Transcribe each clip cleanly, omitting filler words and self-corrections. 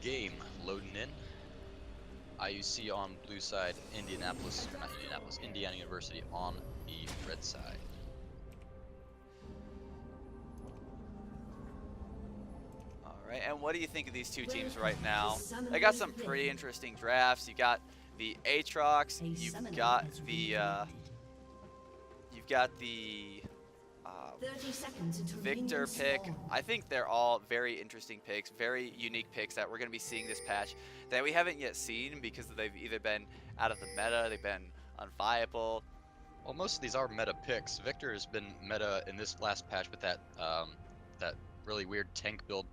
game loading in. IUC on blue side, Indianapolis, or not Indianapolis, Indiana University on the red side. Alright, and what do you think of these two teams right now? They got some pretty interesting drafts. You got the Aatrox, you've got the Victor pick. I think they're all very interesting picks, very unique picks that we're going to be seeing this patch that we haven't yet seen because they've either been out of the meta, they've been unviable. Well, most of these are meta picks. Victor has been meta in this last patch with that that really weird tank build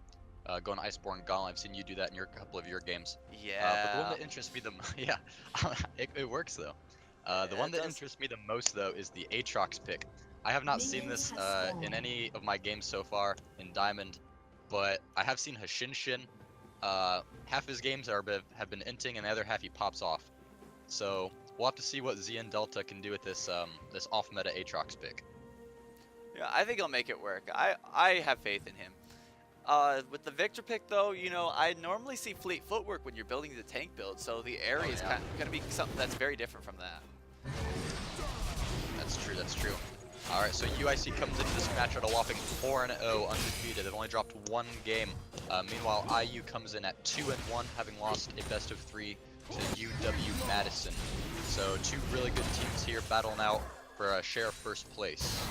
going Iceborne Golem. I've seen you do that in your couple of your games. Yeah. But the one that interests me the yeah, it works though. The one that interests me the most though is the Aatrox pick. I have not seen this in any of my games so far in Diamond, but I have seen Hashinshin. Half his games have been inting, and the other half he pops off. So we'll have to see what ZN Delta can do with this this off-meta Aatrox pick. Yeah, I think he'll make it work. I have faith in him. With the Victor pick though, you know, I normally see fleet footwork when you're building the tank build, so the area is kind of going to be something that's very different from that. That's true, that's true. Alright, so UIC comes into this match at a whopping 4-0, undefeated. They've only dropped one game. Meanwhile, IU comes in at 2-1, having lost a best of 3 to UW Madison. So two really good teams here battling out for a share of first place.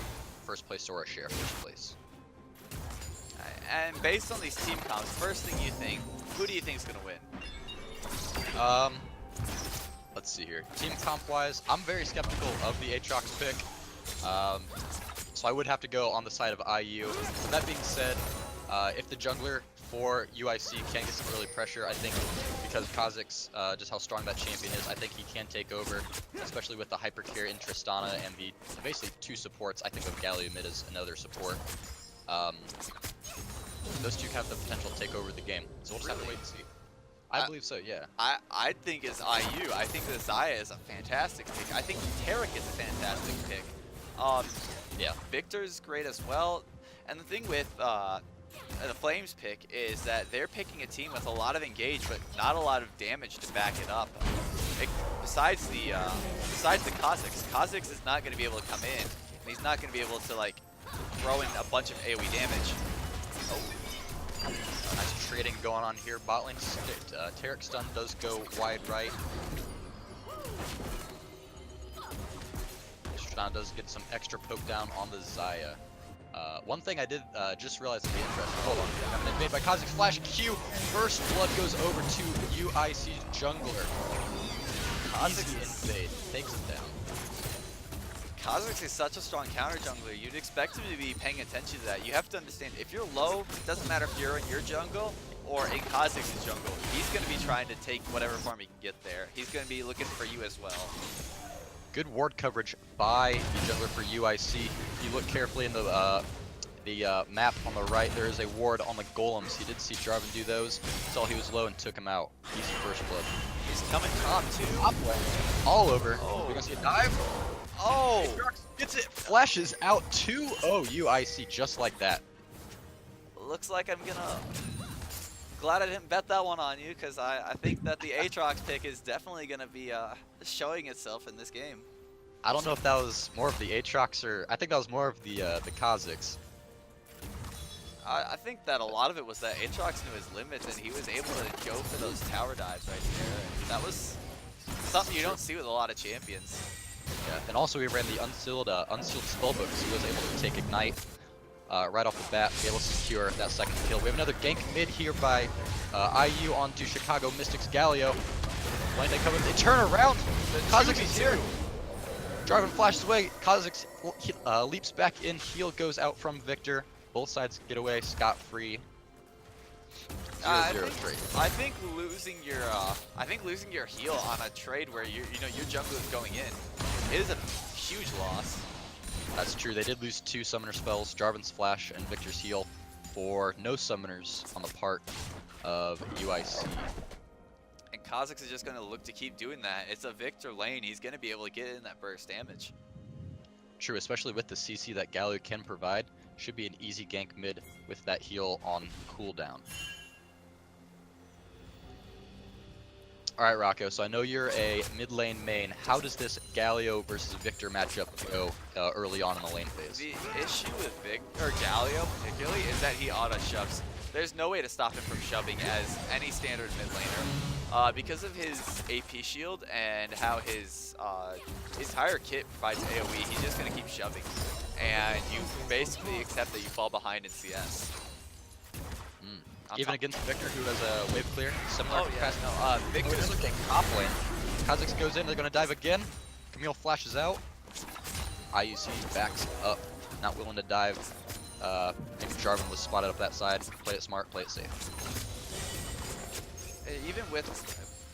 First place or a share of first place. And based on these team comps, first thing you think, who do you think is going to win? Let's see here. Team comp wise, I'm very skeptical of the Aatrox pick. So I would have to go on the side of IU. That being said, if the jungler for UIC can get some early pressure, I think because Kha'Zix, just how strong that champion is, I think he can take over, especially with the Hypercare in Tristana and the basically two supports. I think of Galio mid as another support. Those two have the potential to take over the game, so we'll just have to wait and see. I believe so, yeah. I think it's IU. I think that Xayah is a fantastic pick. I think Taric is a fantastic pick. Yeah, Victor's great as well. And the thing with the Flames pick is that they're picking a team with a lot of engage, but not a lot of damage to back it up. Besides the Kha'Zix, Kha'Zix is not going to be able to come in, and he's not going to be able to like throw in a bunch of AoE damage. Oh. Nice trading going on here. Bot lane, Taric stun does go wide right. Tristana does get some extra poke down on the Xayah. One thing I did just realize would be interesting. Hold on. I'm gonna invade by Kha'Zix flash Q. First blood goes over to UIC's jungler. Kha'Zix invade takes him down. Kha'Zix is such a strong counter jungler. You'd expect him to be paying attention to that. You have to understand, if you're low, it doesn't matter if you're in your jungle or in Kha'Zix's jungle. He's going to be trying to take whatever form he can get there. He's going to be looking for you as well. Good ward coverage by the jungler for UIC. If you look carefully in the map on the right, there is a ward on the golems. He did see Jarvan do those. Saw he was low and took him out. Easy first blood. He's coming top too. Top way. All over. Oh. We're gonna see a dive. Oh! Gets it. Flashes out 2-0 UIC just like that. Looks like I'm gonna... Glad I didn't bet that one on you, because I think that the Aatrox pick is definitely gonna be showing itself in this game. I don't know if that was more of the Aatrox or... I think that was more of the Kha'Zix. I think that a lot of it was that Aatrox knew his limits and he was able to go for those tower dives right there. And that was something you don't see with a lot of champions. Yeah, and also he ran the unsealed spellbook, so he was able to take Ignite right off the bat, be able to secure that second kill. We have another gank mid here by IU onto Chicago Mystics Galio. When they come in, they turn around. Kha'Zix is here. Jarvan flashes away. Kha'Zix leaps back in. Heal goes out from Victor. Both sides get away scot-free. 0-0 trade. I think losing your heal on a trade where your jungler is going in is a huge loss. That's true. They did lose 2 summoner spells, Jarvan's flash and Victor's heal, for no summoners on the part of UIC. And Kha'Zix is just going to look to keep doing that. It's a Victor lane. He's going to be able to get in that burst damage. True, especially with the CC that Galio can provide. Should be an easy gank mid with that heal on cooldown. All right, Rocco. So I know you're a mid lane main. How does this Galio versus Victor matchup go early on in the lane phase? The issue with Galio particularly is that he auto shoves. There's no way to stop him from shoving as any standard mid laner. Because of his AP shield and how his entire kit provides AoE, he's just gonna keep shoving. And you basically accept that you fall behind in CS. Even against Victor, who has a wave clear, similar capacity. No, Victor's looking top lane. Kha'Zix goes in, they're gonna dive again. Camille flashes out. IUC backs up, not willing to dive. Maybe Jarvan was spotted up that side. Play it smart, play it safe. Even with,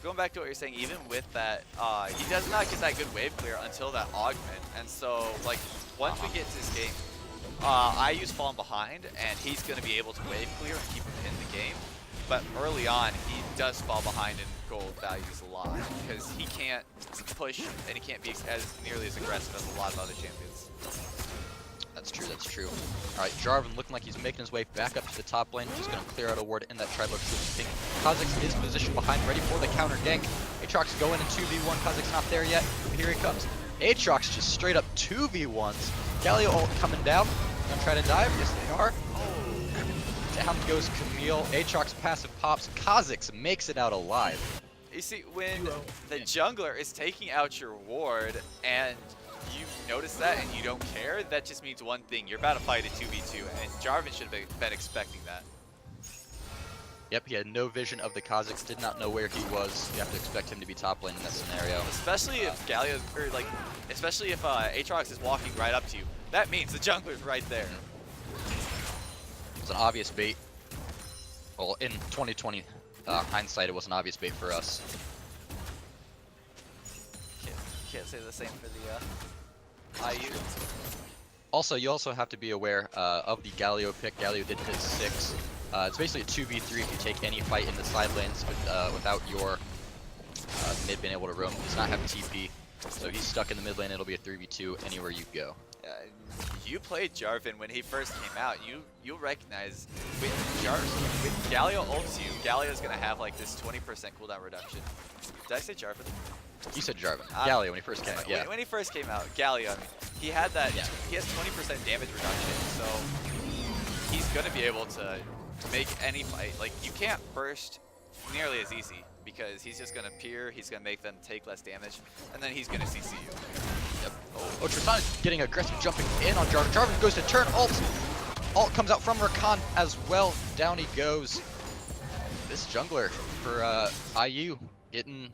going back to what you're saying, even with that, he does not get that good wave clear until that augment. And so, like, once we get to this game, IU's falling behind, and he's going to be able to wave clear and keep him in the game. But early on, he does fall behind in gold values a lot, because he can't push, and he can't be as nearly as aggressive as a lot of other champions. That's true, that's true. Alright, Jarvan looking like he's making his way back up to the top lane. He's going to clear out a ward in that tribal pink. Kha'Zix is positioned behind, ready for the counter gank. Aatrox going in 2v1. Kha'Zix not there yet, but here he comes. Aatrox just straight up 2v1s. Galio ult coming down. Gonna try to dive. Yes, they are. Down goes Camille. Aatrox passive pops. Kha'Zix makes it out alive. You see, when the jungler is taking out your ward and you notice that and you don't care, that just means one thing. You're about to fight a 2v2, and Jarvan should have been expecting that. Yep, he had no vision of the Kha'Zix, did not know where he was. You have to expect him to be top lane in that scenario. Especially if Galio, or like, especially if Aatrox is walking right up to you. That means the jungler's right there. It was an obvious bait. Well, in 2020 hindsight, it was an obvious bait for us. Can't say the same for the IU. Also, you also have to be aware of the Galio pick. Galio did hit 6. It's basically a 2v3 if you take any fight in the side lanes without your mid being able to roam. He does not have TP, so he's stuck in the mid lane. It'll be a 3v2 anywhere you go. You played Jarvan when he first came out. You'll recognize when Galio ults you, Galio's gonna have like this 20% cooldown reduction. Did I say Jarvan? You said Jarvan. Galio when he first came out, yeah. When he first came out, Galio, I mean, he had that. Yeah. He has 20% damage reduction, so he's gonna be able to make any fight. Like, you can't burst nearly as easy because he's just gonna peer. He's gonna make them take less damage, and then he's gonna CC you. Yep. Oh, Tristan is getting aggressive, jumping in on Jarvan. Jarvan goes to turn ult. Ult comes out from Rakan as well. Down he goes. This jungler for IU getting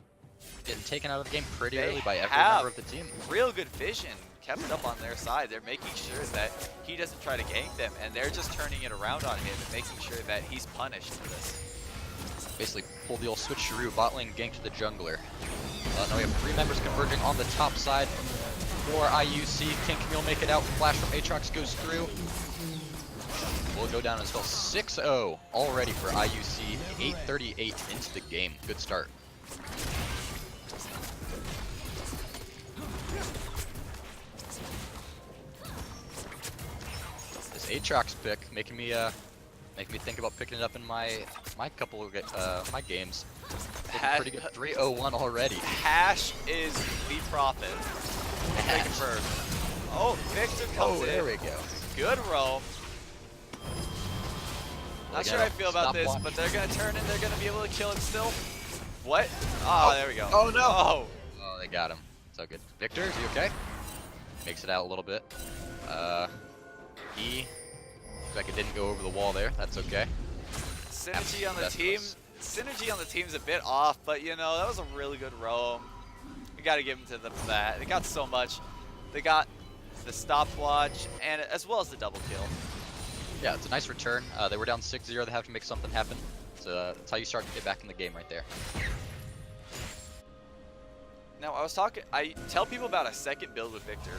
taken out of the game pretty early by every member of the team. Real good vision kept up on their side. They're making sure that he doesn't try to gank them, and they're just turning it around on him and making sure that he's punished for this. Basically pull the old switcheroo, bot lane gank to the jungler. Now we have 3 members converging on the top side for IUC. Can Camille make it out? Flash from Aatrox goes through. Will go down as well. 6-0 already for IUC. 8:38 into the game. Good start. This Aatrox pick making me think about picking it up in my couple of my games. Pretty good. 3-0-1 already. Hash is the prophet. Confirmed. Oh, Victor comes in. There we go. Good roam. Not sure how I feel about this, but they're gonna turn and they're gonna be able to kill him still. What? Oh, there we go. Oh no! Oh, they got him. So good. Victor, is he okay? Makes it out a little bit. He looks like it didn't go over the wall there. That's okay. Synergy on the team. Synergy on the team's a bit off, but you know, that was a really good roam. We gotta give them to them for that. They got so much. They got the stopwatch and as well as the double kill. Yeah, it's a nice return. They were down 6-0. They have to make something happen. So that's how you start to get back in the game right there. Now I tell people about a second build with Victor.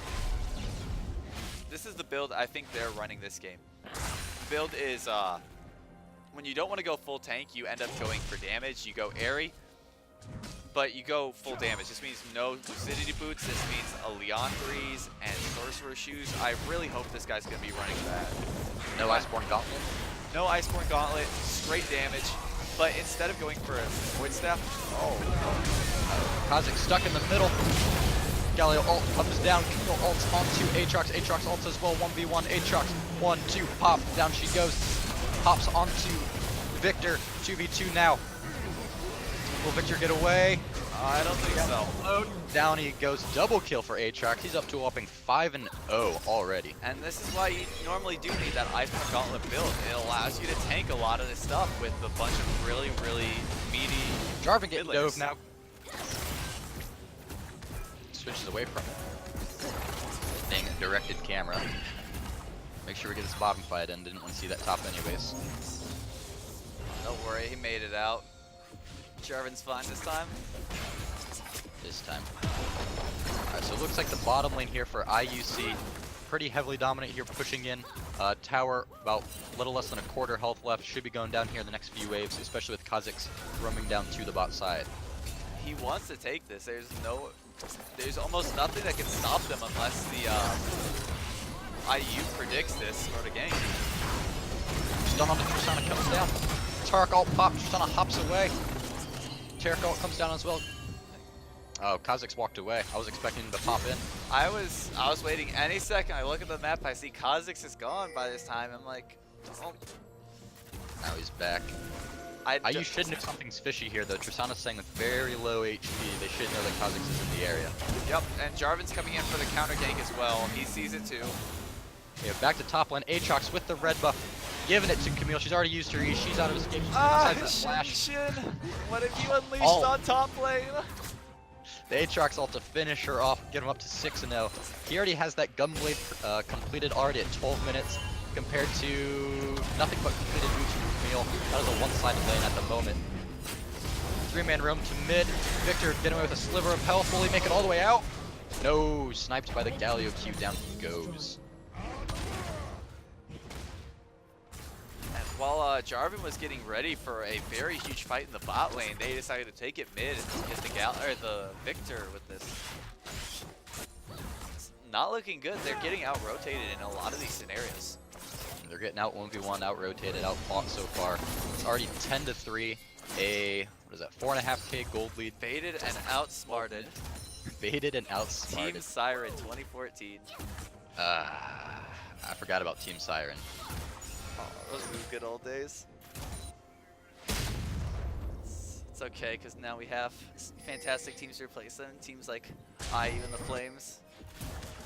This is the build I think they're running this game. The build is when you don't want to go full tank, you end up going for damage. You go airy, but you go full damage. This means no lucidity boots. This means a Leon freeze and sorcerer shoes. I really hope this guy's gonna be running that. No Iceborne Gauntlet. No Iceborne Gauntlet. Straight damage. but instead of going for a void staff, Kha'Zix stuck in the middle. Galio ult comes down, Kino ults onto Aatrox. Aatrox ults as well, 1v1 Aatrox. 1, 2, pop, down she goes. Pops onto Victor, 2v2 now. Will Victor get away? I don't think so. Down he goes, double kill for Aatrox. He's up to a whopping 5-0 already. And this is why you normally do need that Iceborne Gauntlet build. It allows you to tank a lot of this stuff with a bunch of really, really meaty Jarvan getting mid dove laners. now. Switches away from it. Dang, directed camera. Make sure we get this bottom fight in. Didn't want to see that top anyways. Don't worry, he made it out. Jarvan's fine this time. This time. Alright, so it looks like the bottom lane here for IUC. Pretty heavily dominant here, pushing in. Tower, about a little less than a quarter health left. Should be going down here in the next few waves, especially with Kha'Zix roaming down to the bot side. He wants to take this. There's almost nothing that can stop them unless the IU predicts this sort of game. Stun on the Tristana comes down. Tarek ult pop, Tristana hops away. Tarek ult comes down as well. Oh, Kha'Zix walked away. I was expecting him to pop in. I was waiting any second. I look at the map, I see Kha'Zix is gone by this time. I'm like, oh. Now he's back. IU should know something's fishy here though. Tristana's saying with very low HP, they should know that Kha'Zix is in the area. Yep, and Jarvan's coming in for the counter gank as well. He sees it too. Yeah, back to top lane. Aatrox with the red buff. Giving it to Camille. She's already used her E. She's out of escape. Shin. What have you unleashed Oh. on top lane? The Aatrox ult to finish her off, get him up to 6-0. He already has that Gunblade completed already at 12 minutes compared to nothing but completed boots from Camille. That is a one-sided lane at the moment. 3-man roam to mid. Victor getting away with a sliver of health. Will he make it all the way out? No, sniped by the Galio Q. Down he goes. And while Jarvan was getting ready for a very huge fight in the bot lane, they decided to take it mid and hit the Victor with this. It's not looking good. They're getting out-rotated in a lot of these scenarios. They're getting out 1v1, out-rotated, out-fought so far. It's already 10-3. What is that, 4.5k gold lead. Baited and outsmarted. Baited and outsmarted. Team Siren 2014. I forgot about Team Siren. Oh, those were the good old days. It's okay, because now we have fantastic teams to replace them. Teams like IU and the Flames.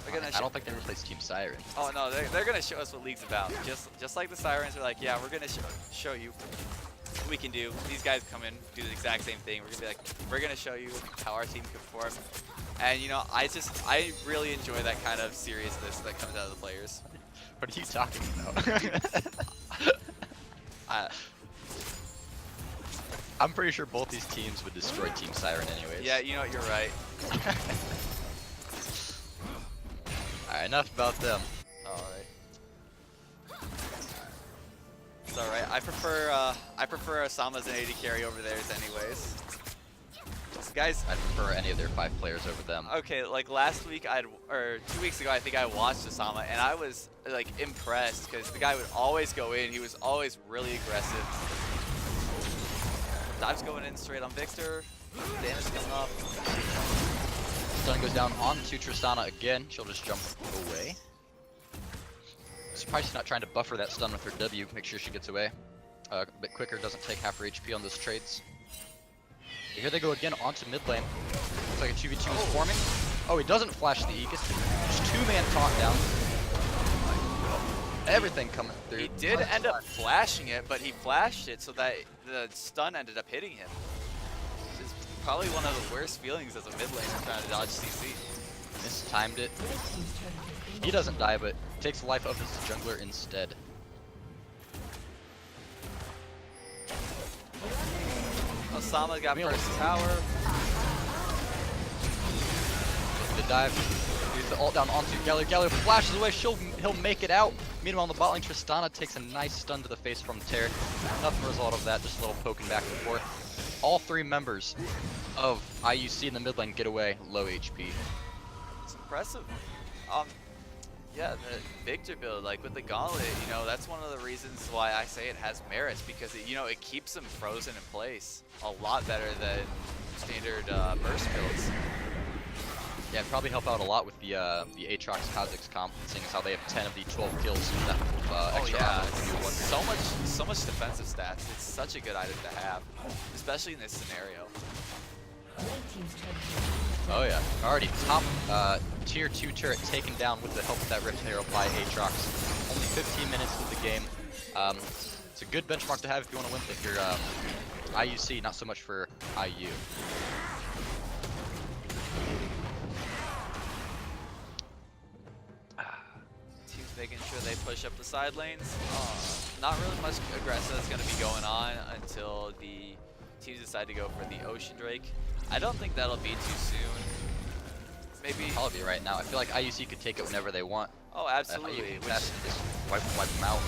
I don't think they replaced Team Siren. Oh no, they're gonna show us what League's about. Just like the Sirens are like, yeah, we're gonna show you what we can do. These guys come in, do the exact same thing. We're gonna be like, we're gonna show you how our team can perform. And you know, I really enjoy that kind of seriousness that comes out of the players. What are you talking about? I'm pretty sure both these teams would destroy Team Siren anyways. Yeah, you know, you're right. Alright, enough about them. Alright. It's alright. I prefer Osama's an AD carry over theirs anyways. Guys, I'd prefer any of their 5 players over them. Okay, like last week, or 2 weeks ago, I think I watched Osama, and I was like impressed because the guy would always go in. He was always really aggressive. Dive's going in straight on Victor. Damage coming off. Stun goes down onto Tristana again. She'll just jump away. Surprised she's not trying to buffer that stun with her W. Make sure she gets away. A bit quicker, doesn't take half her HP on those trades. Here they go again onto mid lane. Looks like a 2v2 is forming. Oh, he doesn't flash the E. Gets just 2-man talk down. Everything coming through. He did end up flashing it, but he flashed it so that the stun ended up hitting him. Which is probably one of the worst feelings as a mid laner trying to dodge CC. Mistimed it. He doesn't die, but takes the life of his jungler instead. Osama got first tower. The dive. Use the ult down onto Galio. Galio flashes away. He'll make it out. Meanwhile, on the bot lane, Tristana takes a nice stun to the face from Tarek. Nothing result of that, just a little poking back and forth. All 3 members of IUC in the mid lane get away, low HP. It's impressive. Yeah, the Victor build, like with the Gauntlet, you know, that's one of the reasons why I say it has merits, because it, you know, it keeps them frozen in place a lot better than standard burst builds. Yeah, it'd probably help out a lot with the Aatrox Kha'Zix comp, seeing as how they have 10 of the 12 kills. That extra ammo can do wonders. So much defensive stats. It's such a good item to have, especially in this scenario. Oh yeah, already top tier 2 turret taken down with the help of that Rift Arrow by Aatrox. Only 15 minutes into the game. It's a good benchmark to have if you want to win if you're IUC, not so much for IU. Team's making sure they push up the side lanes. Not really much aggressive is going to be going on until the teams decide to go for the Ocean Drake. I don't think that'll be too soon. Maybe. Probably right now. I feel like IUC could take it whenever they want. Oh, absolutely. Just wipe them out.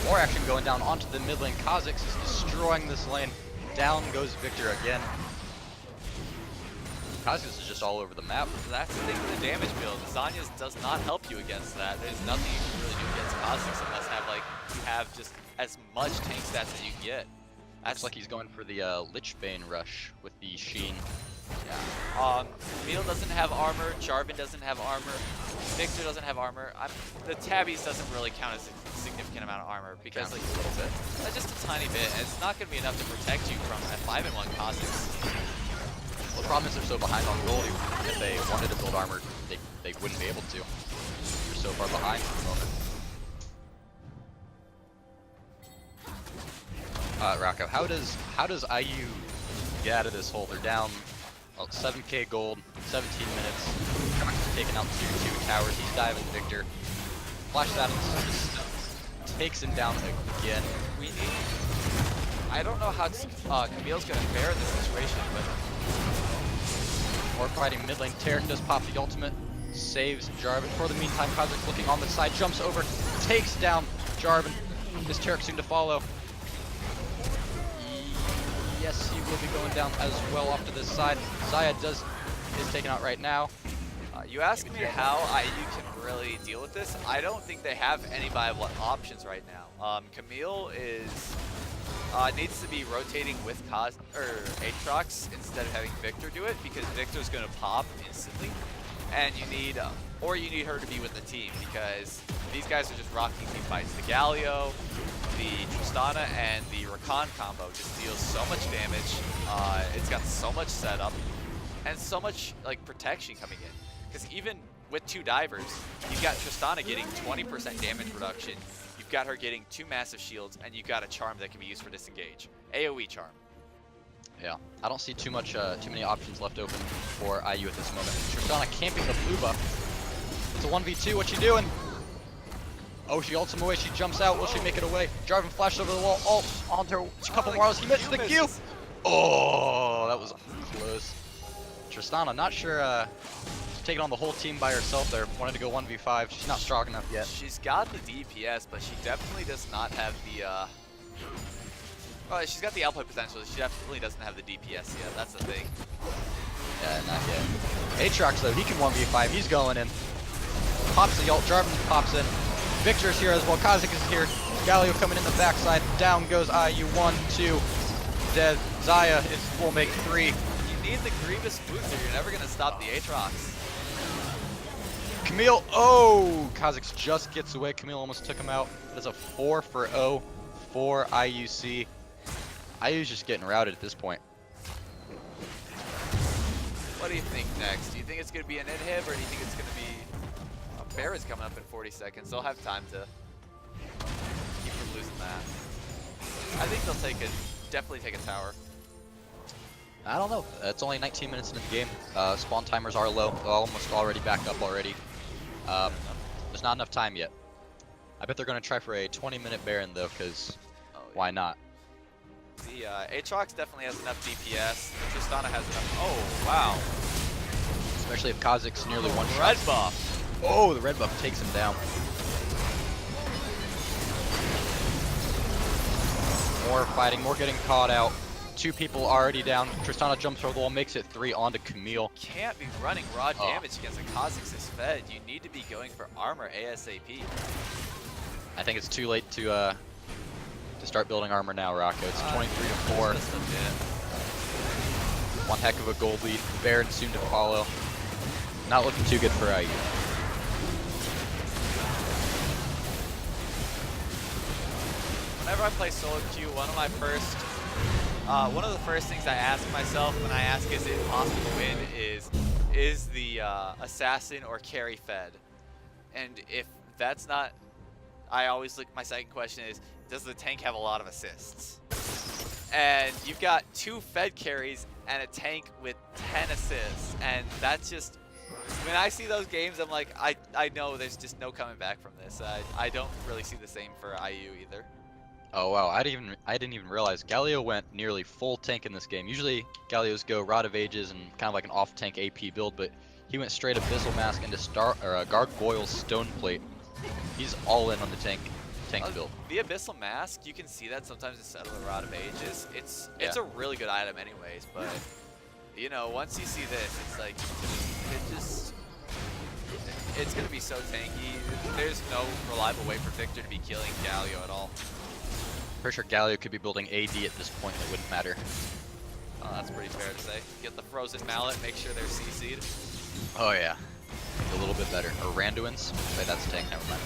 More action going down onto the mid lane. Kha'Zix is destroying this lane. Down goes Victor again. Kha'Zix is just all over the map. That's the thing with the damage build. Zanya's does not help you against that. There's nothing you can really do against Kha'Zix unless you have just as much tank stats as you can get. Looks like he's going for the Lichbane rush with the Sheen. Yeah. Camille doesn't have armor. Jarvan doesn't have armor. Victor doesn't have armor. The Tabbies doesn't really count as a significant amount of armor because like a little bit. Just a tiny bit. And it's not going to be enough to protect you from a 5-in-1 Kha'Zix. Well, the problem is they're so behind on gold. If they wanted to build armor, they wouldn't be able to. They're so far behind at the moment. Rocco, how does IU get out of this hole? They're down 7k gold, 17 minutes. Aatrox is taking out tier 2 towers. He's diving Victor. Flash that and just takes him down again. I don't know how Camille's gonna fare in this situation, but more fighting mid lane. Tarek does pop the ultimate, saves Jarvan. For the meantime, Kha'Zix looking on the side, jumps over, takes down Jarvan. Is Tarek soon to follow? Yes, he will be going down as well off to this side. Zaya is taken out right now. You ask me how IU can really deal with this. I don't think they have any viable options right now. Camille needs to be rotating with Aatrox instead of having Victor do it, because Victor's going to pop instantly, and you need her to be with the team, because these guys are just rocking team fights. The Galio, the Tristana, and the Rakan combo just deals so much damage. It's got so much setup and so much like protection coming in. Because even with 2 divers, you've got Tristana getting 20% damage reduction. You've got her getting 2 massive shields, and you've got a charm that can be used for disengage. AoE charm. Yeah, I don't see too many options left open for IU at this moment. Tristana camping the blue buff. It's a 1v2. What's she doing? Oh, she ults him away. She jumps out. Will she make it away? Jarvan flashed over the wall. Ult onto her. A couple more arrows. He missed the Q. Oh, that was close. Tristana, not sure. She's taking on the whole team by herself there. Wanted to go 1v5. She's not strong enough yet. She's got the DPS, but she definitely does not have the. Well, she's got the outplay potential. She definitely doesn't have the DPS yet. That's the thing. Yeah, not yet. Aatrox though, he can 1v5. He's going in. Pops the ult. Jarvan pops in. Victor's here as well. Kha'Zix is here. Galio coming in the backside. Down goes IU. 1, 2. Dead. Zaya will make 3. You need the Grievous booster. You're never going to stop the Aatrox. Camille. Oh! Kha'Zix just gets away. Camille almost took him out. That is a 4 for 0 for IUC. IU's just getting routed at this point. What do you think next? Do you think it's going to be an inhib, or do you think it's going to be... Bear is coming up in 40 seconds. They'll have time to keep from losing that. I think they'll definitely take a tower. I don't know. It's only 19 minutes into the game. Spawn timers are low. They're almost already back up already. There's not enough time yet. I bet they're going to try for a 20-minute Baron though, because why not? The Aatrox definitely has enough DPS. Tristana has enough. Oh, wow. Especially if Kha'Zix nearly one shot. Red buff. Oh, the red buff takes him down. More fighting, more getting caught out. 2 people already down. Tristana jumps over the wall, makes it 3 onto Camille. Can't be running raw damage against a Kha'Zix Fed. You need to be going for armor ASAP. I think it's too late to start building armor now, Rocco. It's 23-4. One heck of a gold lead. Baron soon to follow. Not looking too good for IU. Whenever I play solo queue, one of the first things I ask myself when I ask is it possible to win is the assassin or carry fed, and if that's not, I always look. My second question is, does the tank have a lot of assists? And you've got 2 fed carries and a tank with 10 assists, and that's just, when I see those games, I'm like, I know there's just no coming back from this. I don't really see the same for IU either. Oh wow, I didn't even realize Galio went nearly full tank in this game. Usually Galios go Rod of Ages and kind of like an off-tank AP build, but he went straight Abyssal Mask into Gargoyle's Stone Plate. He's all in on the tank build. The Abyssal Mask, you can see that sometimes instead of the Rod of Ages. It's a really good item anyways, but you know, once you see this, it's like it's gonna be so tanky. There's no reliable way for Victor to be killing Galio at all. Pretty sure Galio could be building AD at this point, it wouldn't matter. Oh, that's pretty fair to say. Get the Frozen Mallet, make sure they're CC'd. Oh yeah, a little bit better. Or Randuin's, wait, that's a tank, never mind.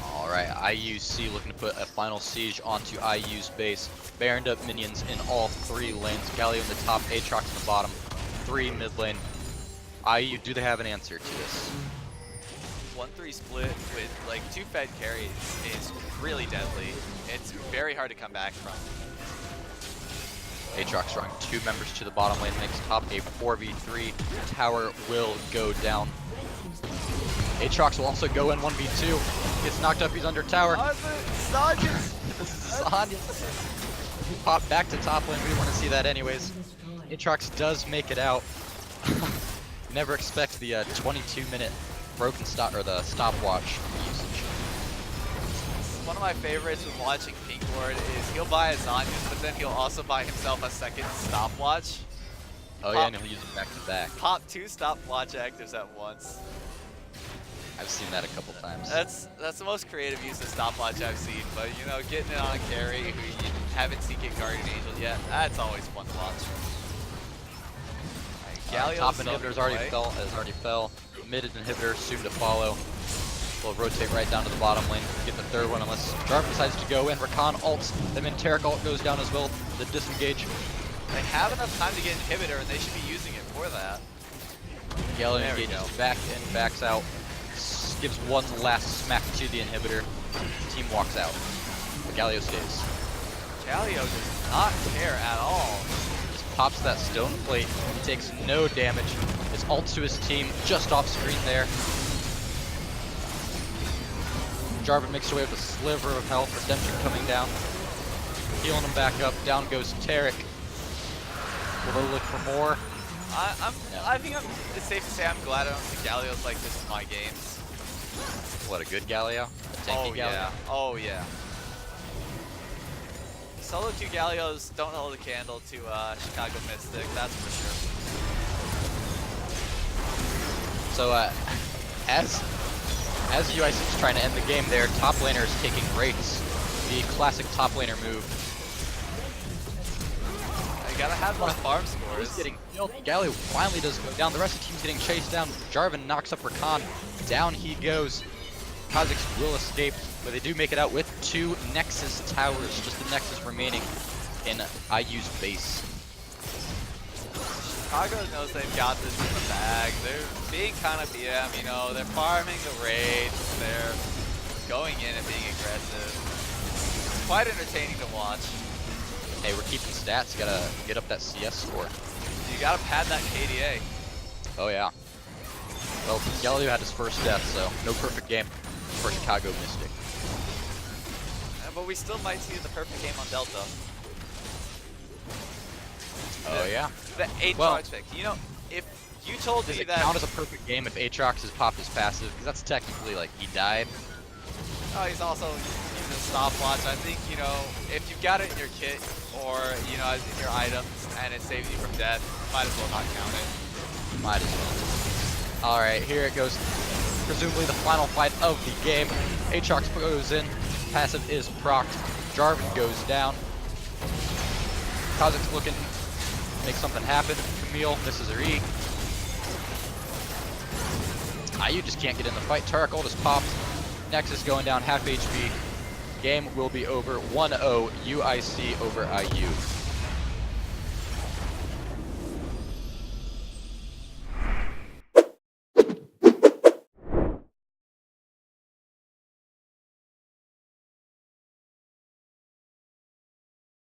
Alright, IUC looking to put a final siege onto IU's base. Baroned up minions in all 3 lanes. Galio in the top, Aatrox in the bottom, 3 mid lane. IU, do they have an answer to this? 1-3 split with like 2 fed carries is really deadly. It's very hard to come back from. Aatrox drawing 2 members to the bottom lane, makes top a 4v3. Tower will go down. Aatrox will also go in 1v2. Gets knocked up, he's under tower. Zanya. Pop back to top lane, we want to see that anyways. Aatrox does make it out. Never expect the 22-minute broken stop or the stopwatch usage. One of my favorites when watching Pink Lord is he'll buy a Zanyas, but then he'll also buy himself a second stopwatch. Oh yeah, and he'll use it back to back. Pop 2 stopwatch actives at once. I've seen that a couple times. That's the most creative use of stopwatch I've seen, but you know, getting it on a carry who you haven't seen get Guardian Angel yet, that's always fun to watch. Galio's top inhibitor's already fell. Mid inhibitor soon to follow. We'll rotate right down to the bottom lane. Get the 3rd one unless Jarvan decides to go in. Rakan ults, then Terek ult goes down as well. The disengage. They have enough time to get inhibitor and they should be using it for that. Galio engages back in, backs out. Gives one last smack to the inhibitor. Team walks out. But Galio stays. Galio does not care at all. Pops that stone plate, he takes no damage. His ult to his team, just off screen there. Jarvan makes away with a sliver of health, Redemption coming down. Healing him back up, down goes Terek. Will they look for more? I think it's safe to say I'm glad I don't see Galio's like this in my games. What, a good Galio? A tanky Galio? Yeah. Oh yeah. Solo queue Galios don't hold a candle to Chicago Mystic, that's for sure. So as UIC is trying to end the game, their top laner is taking Wraiths, the classic top laner move. You gotta have those farm scores. He's getting killed. Galio finally does go down. The rest of the team's getting chased down. Jarvan knocks up Rakan. Down he goes. Kha'Zix will escape, but they do make it out with 2 Nexus towers, just the Nexus remaining in IU's base. Chicago knows they've got this in the bag. They're being kind of BM, you know, they're farming the raids, they're going in and being aggressive. It's quite entertaining to watch. Hey, we're keeping stats, gotta get up that CS score. You gotta pad that KDA. Oh yeah. Well, Galio had his first death, so no perfect game for Chicago Mystic. But we still might see the perfect game on Delta. Oh yeah. The Aatrox pick. You know, if you told me does it that count as a perfect game if Aatrox has popped his passive? Because that's technically like he died. Oh, he's also, you in the stopwatch. I think, you know, if you've got it in your kit or, you know, in your items and it saves you from death, might as well not count it. Might as well. Alright, here it goes. Presumably the final fight of the game. Aatrox goes in. Passive is procced. Jarvan goes down. Kha'Zix's looking to make something happen. Camille misses her E. IU just can't get in the fight. Turret ult is popped. Nexus going down half HP. Game will be over 1-0 UIC over IU.